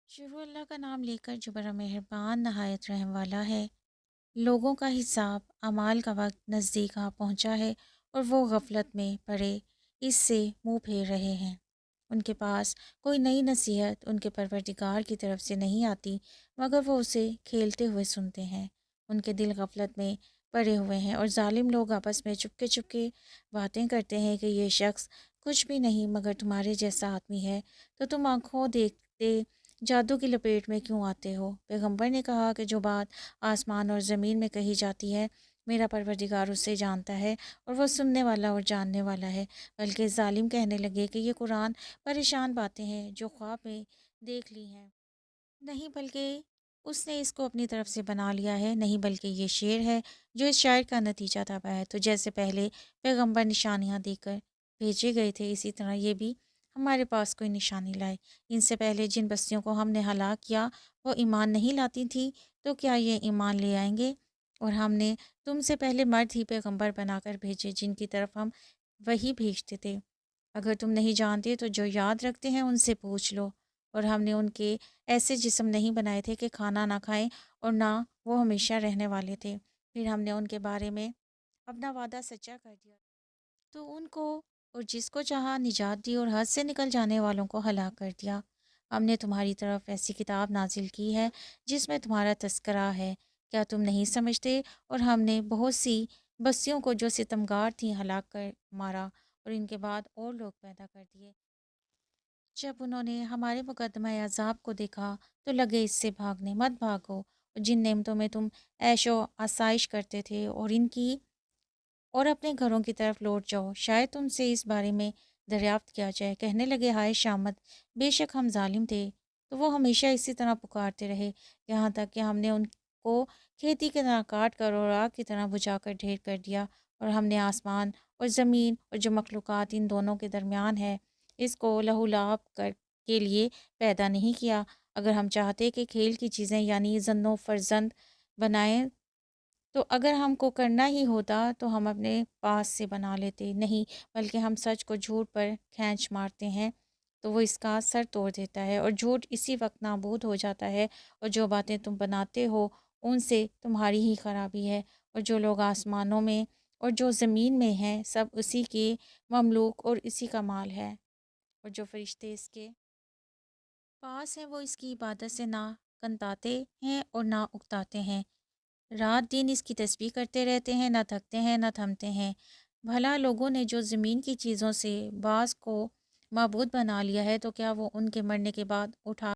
شروع اللہ کا نام لے کر جو بڑا مہربان نہایت رحم والا ہے۔ لوگوں کا حساب اعمال کا وقت نزدیک آ پہنچا ہے اور وہ غفلت میں پڑے اس سے منہ پھیر رہے ہیں۔ ان کے پاس کوئی نئی نصیحت ان کے پروردگار کی طرف سے نہیں آتی مگر وہ اسے کھیلتے ہوئے سنتے ہیں۔ ان کے دل غفلت میں پڑے ہوئے ہیں اور ظالم لوگ آپس میں چپکے چپکے باتیں کرتے ہیں کہ یہ شخص کچھ بھی نہیں مگر تمہارے جیسا آدمی ہے، تو تم آنکھوں دیکھتے جادو کی لپیٹ میں کیوں آتے ہو؟ پیغمبر نے کہا کہ جو بات آسمان اور زمین میں کہی جاتی ہے میرا پروردگار اسے جانتا ہے اور وہ سننے والا اور جاننے والا ہے۔ بلکہ ظالم کہنے لگے کہ یہ قرآن پریشان باتیں ہیں جو خواب میں دیکھ لی ہیں، نہیں بلکہ اس نے اس کو اپنی طرف سے بنا لیا ہے، نہیں بلکہ یہ شعر ہے جو اس شاعر کا نتیجہ تھا ہے۔ تو جیسے پہلے پیغمبر نشانیاں دے کر بھیجے گئے تھے اسی طرح یہ بھی ہمارے پاس کوئی نشانی لائے۔ ان سے پہلے جن بستیوں کو ہم نے ہلاک کیا وہ ایمان نہیں لاتی تھی، تو کیا یہ ایمان لے آئیں گے؟ اور ہم نے تم سے پہلے مرد ہی پیغمبر بنا کر بھیجے جن کی طرف ہم وہی بھیجتے تھے۔ اگر تم نہیں جانتے تو جو یاد رکھتے ہیں ان سے پوچھ لو۔ اور ہم نے ان کے ایسے جسم نہیں بنائے تھے کہ کھانا نہ کھائیں اور نہ وہ ہمیشہ رہنے والے تھے۔ پھر ہم نے ان کے بارے میں اپنا وعدہ سچا کر دیا تو ان کو اور جس کو چاہا نجات دی اور حد سے نکل جانے والوں کو ہلاک کر دیا۔ ہم نے تمہاری طرف ایسی کتاب نازل کی ہے جس میں تمہارا تذکرہ ہے، کیا تم نہیں سمجھتے؟ اور ہم نے بہت سی بستیوں کو جو ستمگار تھیں ہلاک کر مارا اور ان کے بعد اور لوگ پیدا کر دیے۔ جب انہوں نے ہمارے مقدمہ عذاب کو دیکھا تو لگے اس سے بھاگنے، مت بھاگو اور جن نعمتوں میں تم عیش و آسائش کرتے تھے اور ان کی اور اپنے گھروں کی طرف لوٹ جاؤ، شاید تم سے اس بارے میں دریافت کیا جائے۔ کہنے لگے ہائے شامت، بے شک ہم ظالم تھے۔ تو وہ ہمیشہ اسی طرح پکارتے رہے یہاں تک کہ ہم نے ان کو کھیتی کی طرح کاٹ کر اور آگ کی طرح بجھا کر ڈھیر کر دیا، اور ہم نے آسمان اور زمین اور جو مخلوقات ان دونوں کے درمیان ہے اس کو لہو لعب کے لیے پیدا نہیں کیا۔ اگر ہم چاہتے کہ کھیل کی چیزیں یعنی زن و فرزند بنائیں تو اگر ہم کو کرنا ہی ہوتا تو ہم اپنے پاس سے بنا لیتے، نہیں بلکہ ہم سچ کو جھوٹ پر کھینچ مارتے ہیں تو وہ اس کا سر توڑ دیتا ہے اور جھوٹ اسی وقت نابود ہو جاتا ہے، اور جو باتیں تم بناتے ہو ان سے تمہاری ہی خرابی ہے۔ اور جو لوگ آسمانوں میں اور جو زمین میں ہیں سب اسی کے مملوک اور اسی کا مال ہے، اور جو فرشتے اس کے پاس ہیں وہ اس کی عبادت سے نہ کنتاتے ہیں اور نہ اکتاتے ہیں، رات دن اس کی تسبیح کرتے رہتے ہیں، نہ تھکتے ہیں نہ تھمتے ہیں۔ بھلا لوگوں نے جو زمین کی چیزوں سے بعض کو معبود بنا لیا ہے تو کیا وہ ان کے مرنے کے بعد اٹھا